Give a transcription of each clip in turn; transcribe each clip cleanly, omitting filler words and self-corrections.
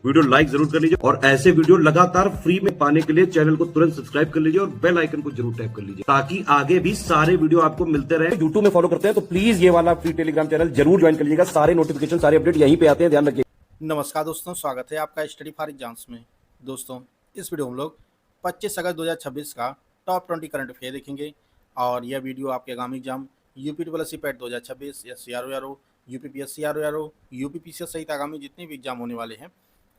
Video like जरूर कर लीजिए और ऐसे वीडियो लगातार फ्री में पाने के लिए चैनल को तुरंत सब्सक्राइब कर लीजिए और बेल आइकन को जरूर टैप कर लीजिए ताकि आगे भी सारे वीडियो आपको मिलते रहे। यूट्यूब में फॉलो करते हैं तो प्लीज ये वाला फ्री टेलीग्राम चैनल जरूर ज्वाइन कर लीजिएगा। सारे नोटिफिकेशन सारे अपडेट यहीं पे आते हैं, ध्यान रखिए। नमस्कार दोस्तों, स्वागत है आपका स्टडी फॉर एग्जाम्स में। दोस्तों, इस वीडियो में हम लोग 25 अगस्त 2026 का टॉप 20 करंट अफेयर देखेंगे और यह वीडियो आपके आगामी एग्जाम यूपी ट्रिपल पैट 2026 या CRO, UPPSC CRO, UPPCS सहित आगामी जितने भी एग्जाम होने वाले हैं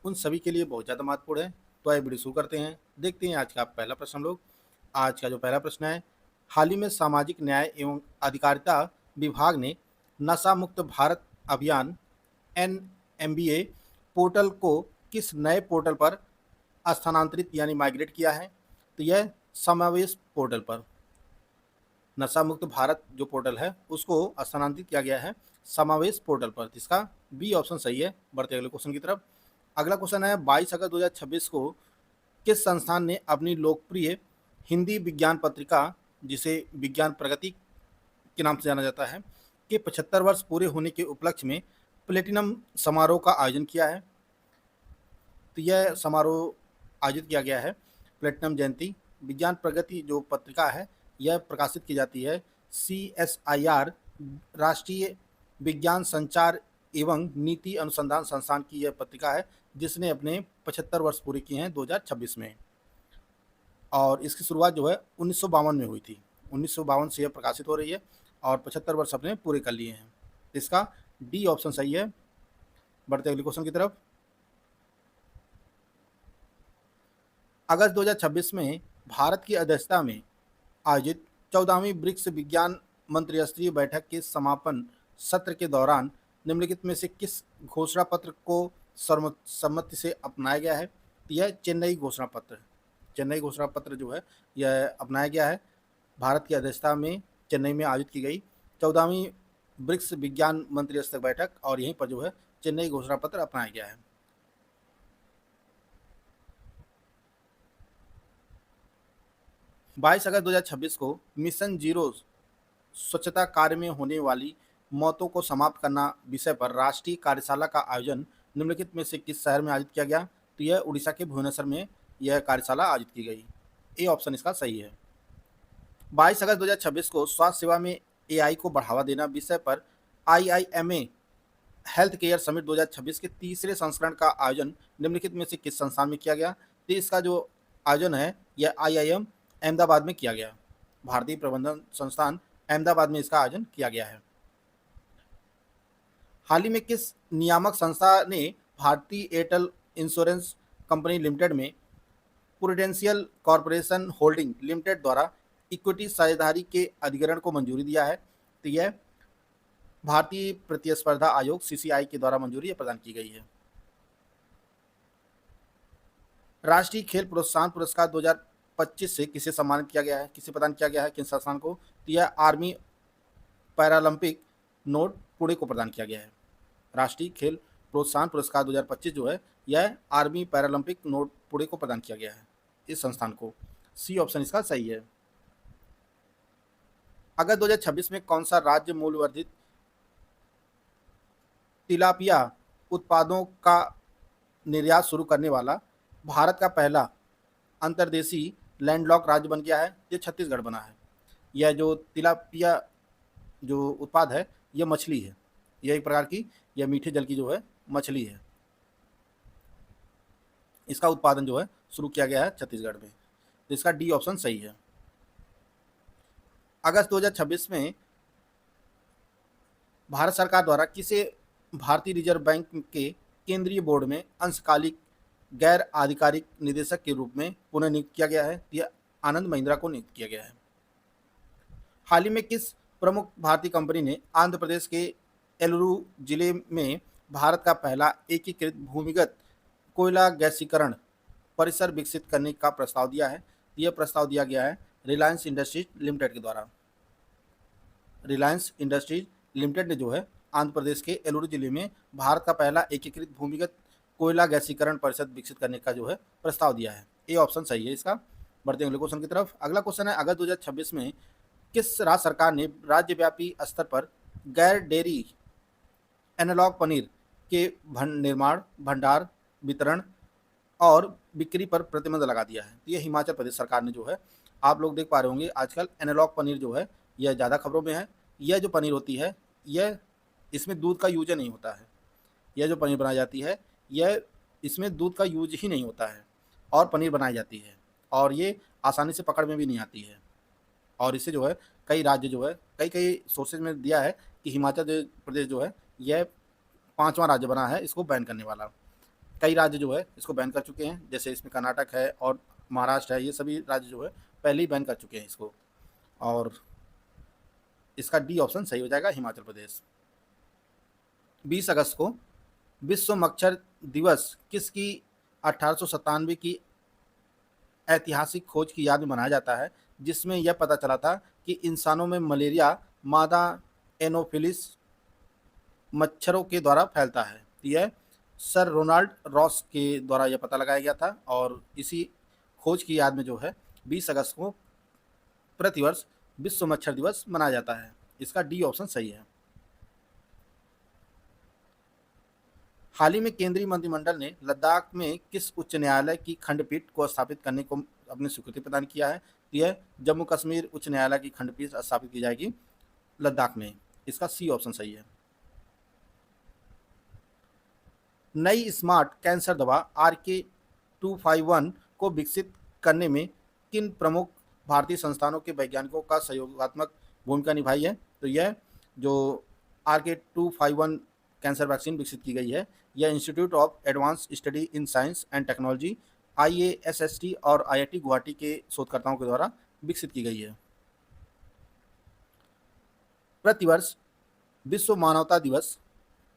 उन सभी के लिए बहुत ज़्यादा महत्वपूर्ण है। तो आइए वीडियो शुरू करते हैं। देखते हैं आज का पहला प्रश्न। हम लोग आज का जो पहला प्रश्न है, हाल ही में सामाजिक न्याय एवं अधिकारिता विभाग ने नशा मुक्त भारत अभियान NMBA पोर्टल को किस नए पोर्टल पर स्थानांतरित यानी माइग्रेट किया है? तो यह समावेश पोर्टल पर, नशा मुक्त भारत जो पोर्टल है उसको स्थानांतरित किया गया है समावेश पोर्टल पर। इसका बी ऑप्शन सही है। बढ़ते अगले क्वेश्चन की तरफ। अगला क्वेश्चन है, 22 अगस्त 2026 को किस संस्थान ने अपनी लोकप्रिय हिंदी विज्ञान पत्रिका, जिसे विज्ञान प्रगति के नाम से जाना जाता है, के 75 वर्ष पूरे होने के उपलक्ष्य में प्लेटिनम समारोह का आयोजन किया है? तो यह समारोह आयोजित किया गया है प्लेटिनम जयंती। विज्ञान प्रगति जो पत्रिका है यह प्रकाशित की जाती है CSIR राष्ट्रीय विज्ञान संचार एवं नीति अनुसंधान संस्थान की यह पत्रिका है, जिसने अपने 75 वर्ष पूरे किए हैं 2026 में। और इसकी शुरुआत जो है 1952 में हुई थी। 1952 से यह प्रकाशित हो रही है और 75 वर्ष अपने पूरे कर लिए हैं। इसका डी ऑप्शन सही है। बढ़ते अगले क्वेश्चन की तरफ। अगस्त 2026 में भारत की अध्यक्षता में आयोजित 14वीं ब्रिक्स विज्ञान मंत्रिस्तरीय बैठक के समापन सत्र के दौरान निम्नलिखित में से किस घोषणा पत्र को सर्वसम्मति से अपनाया गया है? तो यह चेन्नई घोषणा पत्र। चेन्नई घोषणा पत्र जो है यह अपनाया गया है भारत की अध्यक्षता में चेन्नई में आयोजित की गई 14वीं ब्रिक्स विज्ञान मंत्रिस्तरीय बैठक, और यहीं पर जो है चेन्नई घोषणा पत्र अपनाया गया है। बाईस अगस्त 2026 को मिशन जीरो स्वच्छता कार्य में होने वाली मौतों को समाप्त करना विषय पर राष्ट्रीय कार्यशाला का आयोजन निम्नलिखित में से किस शहर में आयोजित किया गया? तो यह उड़ीसा के भुवनेश्वर में यह कार्यशाला आयोजित की गई। ए ऑप्शन इसका सही है। 22 अगस्त 2026 को स्वास्थ्य सेवा में AI को बढ़ावा देना विषय पर IIMA हेल्थ केयर समिट 2026 के तीसरे संस्करण का आयोजन निम्नलिखित में से किस संस्थान में किया गया? तो इसका जो आयोजन है यह IIM अहमदाबाद में किया गया। भारतीय प्रबंधन संस्थान अहमदाबाद में इसका आयोजन किया गया है। हाल ही में किस नियामक संस्था ने भारतीय एयरटेल इंश्योरेंस कंपनी लिमिटेड में प्रूडेंशियल कॉर्पोरेशन होल्डिंग लिमिटेड द्वारा इक्विटी साझेदारी के अधिग्रहण को मंजूरी दिया है? तो यह भारतीय प्रतिस्पर्धा आयोग CCI के द्वारा मंजूरी प्रदान की गई है। राष्ट्रीय खेल प्रोत्साहन पुरस्कार 2025 से किसे सम्मानित किया गया है? किसे प्रदान किया गया है, किन संस्थान को? तो यह आर्मी पैरालंपिक नोट पुणे को प्रदान किया गया है। राष्ट्रीय खेल प्रोत्साहन पुरस्कार 2025 जो है यह आर्मी पैरालंपिक नोट पुणे को प्रदान किया गया है, इस संस्थान को। सी ऑप्शन इसका सही है। अगस्त 2026 में कौन सा राज्य मूल्यवर्धित तिलापिया उत्पादों का निर्यात शुरू करने वाला भारत का पहला अंतर्देशीय लैंडलॉक राज्य बन गया है? ये छत्तीसगढ़ बना है। यह जो तिलापिया जो उत्पाद है यह मछली है, यह एक प्रकार की यह मीठे जल की जो है मछली है। इसका उत्पादन जो है शुरू किया गया है छत्तीसगढ़ में। तो इसका डी ऑप्शन सही है। अगस्त 2026 में भारत सरकार द्वारा किसे भारतीय रिजर्व बैंक के केंद्रीय बोर्ड में अंशकालिक गैर आधिकारिक निदेशक के रूप में पुनः नियुक्त किया गया है? यह आनंद महिंद्रा को नियुक्त किया गया है। हाल ही में किस प्रमुख भारतीय कंपनी ने आंध्र प्रदेश के एलुरु जिले में भारत का पहला एकीकृत भूमिगत कोयला गैसीकरण परिसर विकसित करने का प्रस्ताव दिया है? यह प्रस्ताव दिया गया है रिलायंस इंडस्ट्रीज लिमिटेड के द्वारा। रिलायंस इंडस्ट्रीज लिमिटेड ने जो है आंध्र प्रदेश के एलुरु जिले में भारत का पहला एकीकृत भूमिगत कोयला गैसीकरण परिषद विकसित करने का जो है प्रस्ताव दिया है। ए ऑप्शन सही है इसका। बढ़ते हैं अगले क्वेश्चन की तरफ। अगला क्वेश्चन है, अगस्त 2026 में किस राज्य सरकार ने राज्यव्यापी स्तर पर गैर डेयरी एनालॉग पनीर के निर्माण, भंडार, वितरण और बिक्री पर प्रतिबंध लगा दिया है। ये हिमाचल प्रदेश सरकार ने जो है, आप लोग देख पा रहे होंगे आजकल एनालॉग पनीर जो है यह ज़्यादा खबरों में है। यह जो पनीर होती है यह इसमें दूध का यूज नहीं होता है। यह जो पनीर बनाई जाती है यह इसमें दूध का यूज ही नहीं होता है और पनीर बनाई जाती है, और ये आसानी से पकड़ में भी नहीं आती है। और इससे जो है कई राज्य जो है, कई कई सोर्सेज में दिया है कि हिमाचल प्रदेश जो है यह 5वां राज्य बना है इसको बैन करने वाला। कई राज्य जो है इसको बैन कर चुके हैं, जैसे इसमें कर्नाटक है और महाराष्ट्र है, ये सभी राज्य जो है पहले ही बैन कर चुके हैं इसको। और इसका डी ऑप्शन सही हो जाएगा, हिमाचल प्रदेश। 20 अगस्त को विश्व मच्छर दिवस किसकी 1897 की ऐतिहासिक खोज की याद में मनाया जाता है, जिसमें यह पता चला था कि इंसानों में मलेरिया मादा एनोफिलिस मच्छरों के द्वारा फैलता है। यह सर रोनाल्ड रॉस के द्वारा यह पता लगाया गया था, और इसी खोज की याद में जो है 20 अगस्त को प्रतिवर्ष विश्व मच्छर दिवस मनाया जाता है। इसका डी ऑप्शन सही है। हाल ही में केंद्रीय मंत्रिमंडल ने लद्दाख में किस उच्च न्यायालय की खंडपीठ को स्थापित करने को अपनी स्वीकृति प्रदान किया है? यह जम्मू कश्मीर उच्च न्यायालय की खंडपीठ स्थापित की जाएगी लद्दाख में। इसका सी ऑप्शन सही है। नई स्मार्ट कैंसर दवा RK-251 को विकसित करने में किन प्रमुख भारतीय संस्थानों के वैज्ञानिकों का सहयोगात्मक भूमिका निभाई है? तो यह जो RK-251 कैंसर वैक्सीन विकसित की गई है, यह institute of advance study in science and technology IASST और IIT गुवाहाटी के शोधकर्ताओं के द्वारा विकसित की गई है। प्रतिवर्ष विश्व मानवता दिवस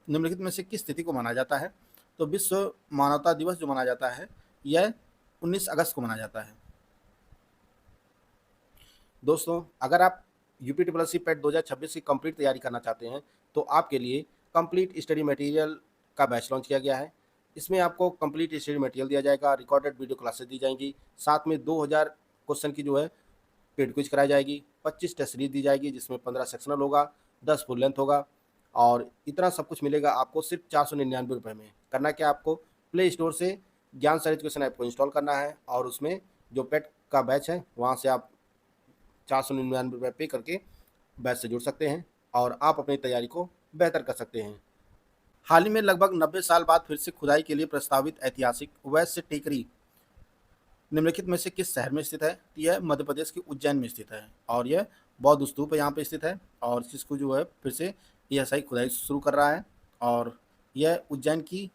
निम्नलिखित में से किस तिथि को मनाया जाता है? तो विश्व मानवता दिवस जो मनाया जाता है यह 19 अगस्त को मनाया जाता है। दोस्तों, अगर आप UPSSC PET 2026 की कंप्लीट तैयारी करना चाहते हैं तो आपके लिए कंप्लीट स्टडी मटेरियल का बैच लॉन्च किया गया है। इसमें आपको कंप्लीट स्टडी मटेरियल दिया जाएगा, रिकॉर्डेड वीडियो क्लासेस दी जाएंगी, साथ में 2000 क्वेश्चन की जो है पेड क्विज कराई जाएगी, 25 टेस्ट सीरीज दी जाएगी जिसमें 15 सेक्शनल होगा, 10 फुल लेंथ होगा, और इतना सब कुछ मिलेगा आपको सिर्फ 499 रुपये में। करना क्या, आपको प्ले स्टोर से ज्ञान सर एजुकेशन ऐप को इंस्टॉल करना है और उसमें जो पेट का बैच है वहाँ से आप 499 रुपये पे करके बैच से जुड़ सकते हैं और आप अपनी तैयारी को बेहतर कर सकते हैं। हाल ही में लगभग 90 साल बाद फिर से खुदाई के लिए प्रस्तावित ऐतिहासिक वैश्य टेकरी निम्नलिखित में से किस शहर में स्थित है? यह मध्य प्रदेश के उज्जैन में स्थित है और यह बौद्ध स्तूप यहाँ पे स्थित है, और इसको जो है फिर से यह सही खुदाई शुरू कर रहा है, और यह उज्जैन की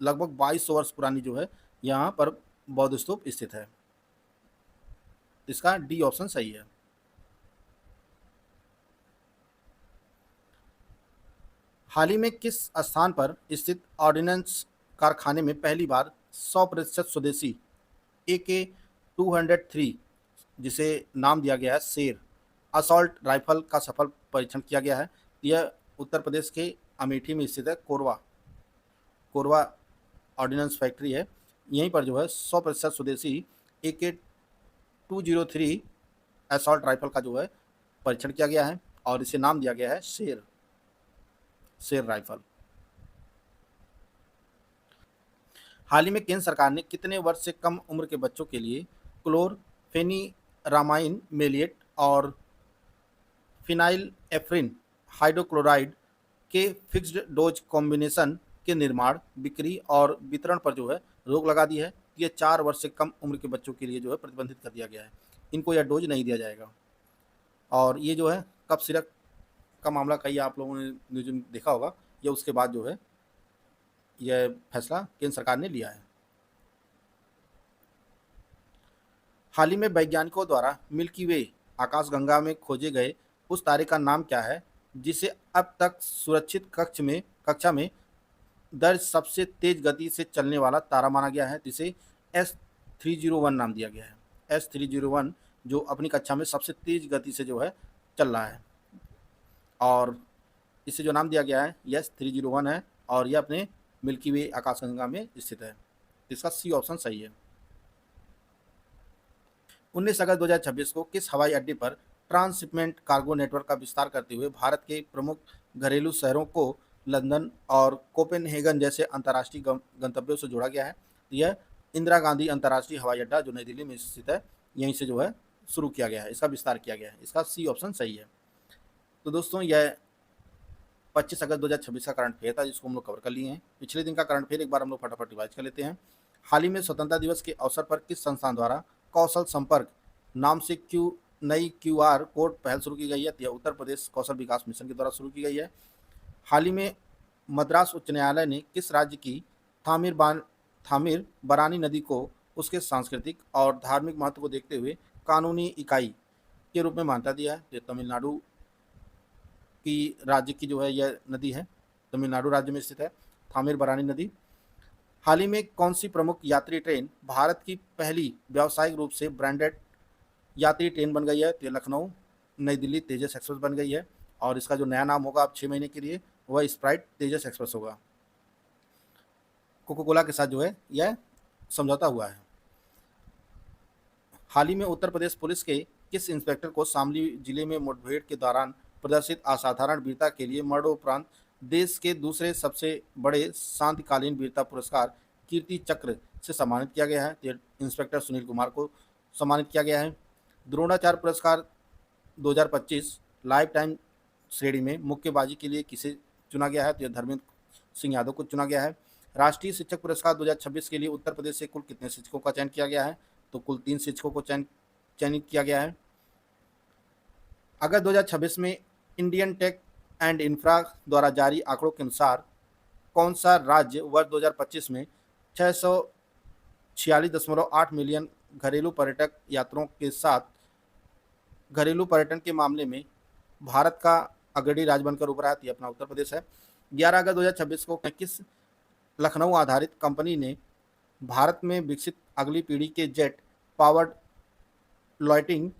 लगभग 2200 वर्ष पुरानी जो है यहाँ पर बौद्ध स्तूप स्थित है। इसका डी ऑप्शन सही है। हाल ही में किस स्थान पर स्थित ऑर्डिनेंस कारखाने में पहली बार 100% स्वदेशी AK-203 जिसे नाम दिया गया है शेर असॉल्ट राइफल का सफल परीक्षण किया गया है? यह उत्तर प्रदेश के अमेठी में स्थित है। कोरवा ऑर्डिनेंस फैक्ट्री है, यहीं पर जो है 100% स्वदेशी AK-203 असॉल्ट राइफल का जो है परीक्षण किया गया है और इसे नाम दिया गया है शेर राइफल। हाल ही में केंद्र सरकार ने कितने वर्ष से कम उम्र के बच्चों के लिए क्लोरफेनिरामाइन मेलिएट और फिनाइलएफ्रिन हाइड्रोक्लोराइड के फिक्स्ड डोज कॉम्बिनेशन के निर्माण, बिक्री और वितरण पर जो है रोक लगा दी है? ये 4 वर्ष से कम उम्र के बच्चों के लिए जो है प्रतिबंधित कर दिया गया है, इनको यह डोज नहीं दिया जाएगा। और ये जो है कफ सिरप का मामला कई आप लोगों ने न्यूज में देखा होगा, यह उसके बाद जो है यह फैसला केंद्र सरकार ने लिया है। हाल ही में वैज्ञानिकों द्वारा मिल्की वे आकाशगंगा में खोजे गए उस तारे का नाम क्या है जिसे अब तक सुरक्षित कक्षा में दर्ज सबसे तेज गति से चलने वाला तारा माना गया है, जिसे S301 नाम दिया गया है। S301 जो अपनी कक्षा में सबसे तेज गति से जो है चल रहा है, और इसे जो नाम दिया गया है यह S301 है और यह अपने मिल्की वे आकाशगंगा में स्थित है। इसका सी ऑप्शन सही है। 19 अगस्त 2026 को किस हवाई अड्डे पर ट्रांसशिपमेंट कार्गो नेटवर्क का विस्तार करते हुए भारत के प्रमुख घरेलू शहरों को लंदन और कोपेनहेगन जैसे अंतर्राष्ट्रीय गंतव्यों से जोड़ा गया है। तो यह इंदिरा गांधी अंतर्राष्ट्रीय हवाई अड्डा जो नई दिल्ली में स्थित है, यहीं से जो है शुरू किया गया है, इसका विस्तार किया गया है। इसका सी ऑप्शन सही है। तो दोस्तों यह 25 अगस्त 2026 का करंट अफेयर था, जिसको हम लोग कवर कर लिए हैं। पिछले दिन का करंट अफेयर एक बार हम लोग फटाफट रिवाइज कर लेते हैं। हाल ही में स्वतंत्रता दिवस के अवसर पर किस संस्थान द्वारा कौशल संपर्क नाम से नई QR कोड पहल शुरू की गई है? यह उत्तर प्रदेश कौशल विकास मिशन के द्वारा शुरू की गई है। हाल ही में मद्रास उच्च न्यायालय ने किस राज्य की थामिर बरानी नदी को उसके सांस्कृतिक और धार्मिक महत्व को देखते हुए कानूनी इकाई के रूप में मान्यता दिया है? ये तमिलनाडु की राज्य की जो है यह नदी है, तमिलनाडु राज्य में स्थित है थामिर बरानी नदी। हाल ही में कौन सी प्रमुख यात्री ट्रेन भारत की पहली व्यावसायिक रूप से ब्रांडेड यात्री ट्रेन बन गई है? तो ये लखनऊ नई दिल्ली तेजस एक्सप्रेस बन गई है, और इसका जो नया नाम होगा अब 6 महीने के लिए वह स्प्राइट तेजस एक्सप्रेस होगा। कोको कोला के साथ जो है यह समझौता हुआ है। हाल ही में उत्तर प्रदेश पुलिस के किस इंस्पेक्टर को शामली जिले में मुठभेड़ के दौरान प्रदर्शित असाधारण वीरता के लिए मरणोपरांत देश के दूसरे सबसे बड़े शांतिकालीन वीरता पुरस्कार कीर्ति चक्र से सम्मानित किया गया है? इंस्पेक्टर सुनील कुमार को सम्मानित किया गया है। द्रोणाचार्य पुरस्कार 2025 लाइफ टाइम श्रेणी में मुक्केबाजी के लिए किसे चुना गया है? तो यह धर्मेंद्र सिंह यादव को चुना गया है। राष्ट्रीय शिक्षक पुरस्कार 2026 के लिए उत्तर प्रदेश से कुल कितने शिक्षकों का चयन किया गया है? तो कुल 3 शिक्षकों को चयनित किया गया है। अगस्त 2026 में इंडियन टेक एंड इंफ्रा द्वारा जारी आंकड़ों के अनुसार कौन सा राज्य वर्ष 2025 में 646.8 मिलियन घरेलू पर्यटक यात्रियों के साथ घरेलू पर्यटन के मामले में भारत का अग्रणी राज्य बनकर उभरा है? तो अपना उत्तर प्रदेश है। 11 अगस्त 2026 को किस लखनऊ आधारित कंपनी ने भारत में विकसित अगली पीढ़ी के jet powered loitering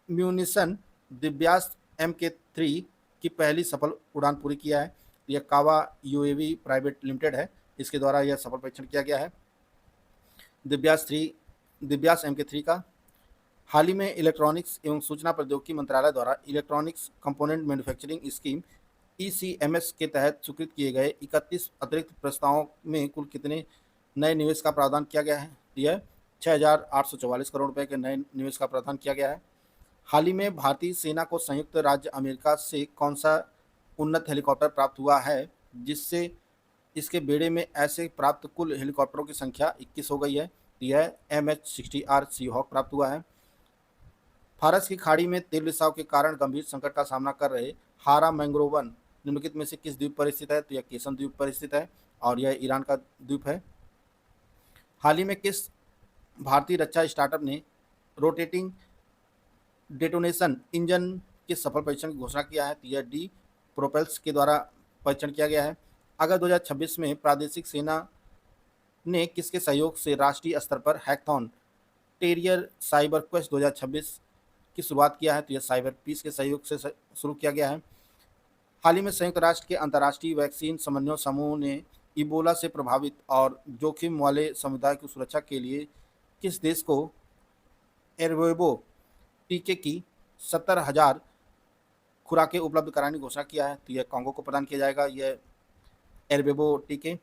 munition Divyastra MK3 की पहली सफल उड़ान पूरी किया है? यह कावा UAV प्राइवेट लिमिटेड है, इसके द्वारा यह सफल परीक्षण किया गया है दिव्यास MK3 का। हाल ही में इलेक्ट्रॉनिक्स एवं सूचना प्रौद्योगिकी मंत्रालय द्वारा electronics component manufacturing scheme ECMS के तहत स्वीकृत किए गए 31 अतिरिक्त प्रस्तावों में कुल कितने नए निवेश का प्रावधान किया गया है? यह 6,844 करोड़ रुपए के नए निवेश का प्रावधान किया गया है। हाल ही में भारतीय सेना को संयुक्त राज्य अमेरिका से कौन सा उन्नत हेलीकॉप्टर प्राप्त हुआ है, जिससे इसके बेड़े में ऐसे प्राप्त कुल हेलीकॉप्टरों की संख्या 21 हो गई है? यह MH-60R सीहॉक प्राप्त हुआ है। फारस की खाड़ी में तेल रिसाव के कारण गंभीर संकट का सामना कर रहे हारा मैंग्रोवन निम्नलिखित में से किस द्वीप पर स्थित है? तो यह केसन द्वीप पर स्थित है, और यह ईरान का द्वीप है। हाल ही में किस भारतीय रक्षा स्टार्टअप ने रोटेटिंग डेटोनेशन इंजन के सफल परीक्षण की घोषणा किया है? तो यह डी प्रोपेल्स के द्वारा परीक्षण किया गया है। अगस्त 2026 में प्रादेशिक सेना ने किसके सहयोग से राष्ट्रीय स्तर पर हैकथॉन टेरियर साइबर क्वेस्ट 2026 की शुरुआत किया है? तो यह साइबर पीस के सहयोग से शुरू किया गया है। हाल ही में संयुक्त राष्ट्र के अंतर्राष्ट्रीय वैक्सीन समन्वय समूह ने इबोला से प्रभावित और जोखिम वाले समुदाय की सुरक्षा के लिए किस देश को एरवेबो टीके की 70,000 खुराकें उपलब्ध कराने की घोषणा किया है? तो यह कांगो को प्रदान किया जाएगा यह एरवेबो टीके,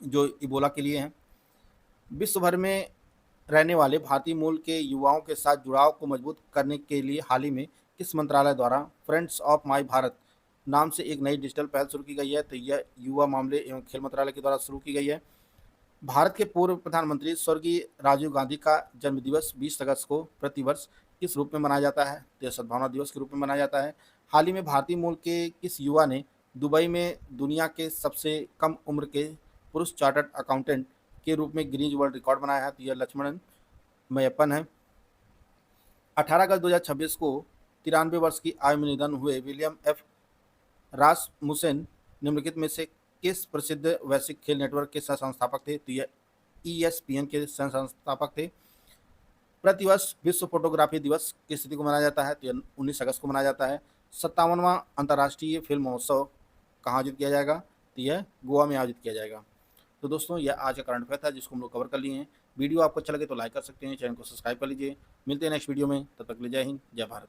जो इबोला के लिए हैं। विश्व भर में रहने वाले भारतीय मूल के युवाओं के साथ जुड़ाव को मजबूत करने के लिए हाल ही में किस मंत्रालय द्वारा फ्रेंड्स ऑफ माई भारत नाम से एक नई डिजिटल पहल शुरू की गई है? तो यह युवा मामले एवं खेल मंत्रालय के द्वारा शुरू की गई है। भारत के पूर्व प्रधानमंत्री स्वर्गीय राजीव गांधी का जन्मदिवस 20 अगस्त को प्रतिवर्ष किस रूप में मनाया जाता है? तो यह सद्भावना दिवस के रूप में मनाया जाता है। हाल ही में भारतीय मूल के किस युवा ने दुबई में दुनिया के सबसे कम उम्र के पुरुष चार्टर्ड अकाउंटेंट के रूप में गिनीज वर्ल्ड रिकॉर्ड बनाया है? तो यह लक्ष्मणन मैयप्पन है। 18 अगस्त 2026 को 93 वर्ष की आयु में निधन हुए विलियम F रासमुसेन निम्नलिखित में से किस प्रसिद्ध वैश्विक खेल नेटवर्क के सह संस्थापक थे? तो यह ESPN के सह संस्थापक थे। प्रतिवर्ष विश्व फोटोग्राफी दिवस किस तिथि को मनाया जाता है? तो यह 19 अगस्त को मनाया जाता है। 57वां अंतर्राष्ट्रीय फिल्म महोत्सव कहाँ आयोजित किया जाएगा? तो यह गोवा में आयोजित किया जाएगा। तो दोस्तों यह आज का करंट अफेयर था, जिसको हम लोग कवर कर लिए हैं। वीडियो आपको अच्छा लगे तो लाइक कर सकते हैं, चैनल को सब्सक्राइब कर लीजिए। मिलते हैं नेक्स्ट वीडियो में, तब तक के लिए जय हिंद, जय भारत।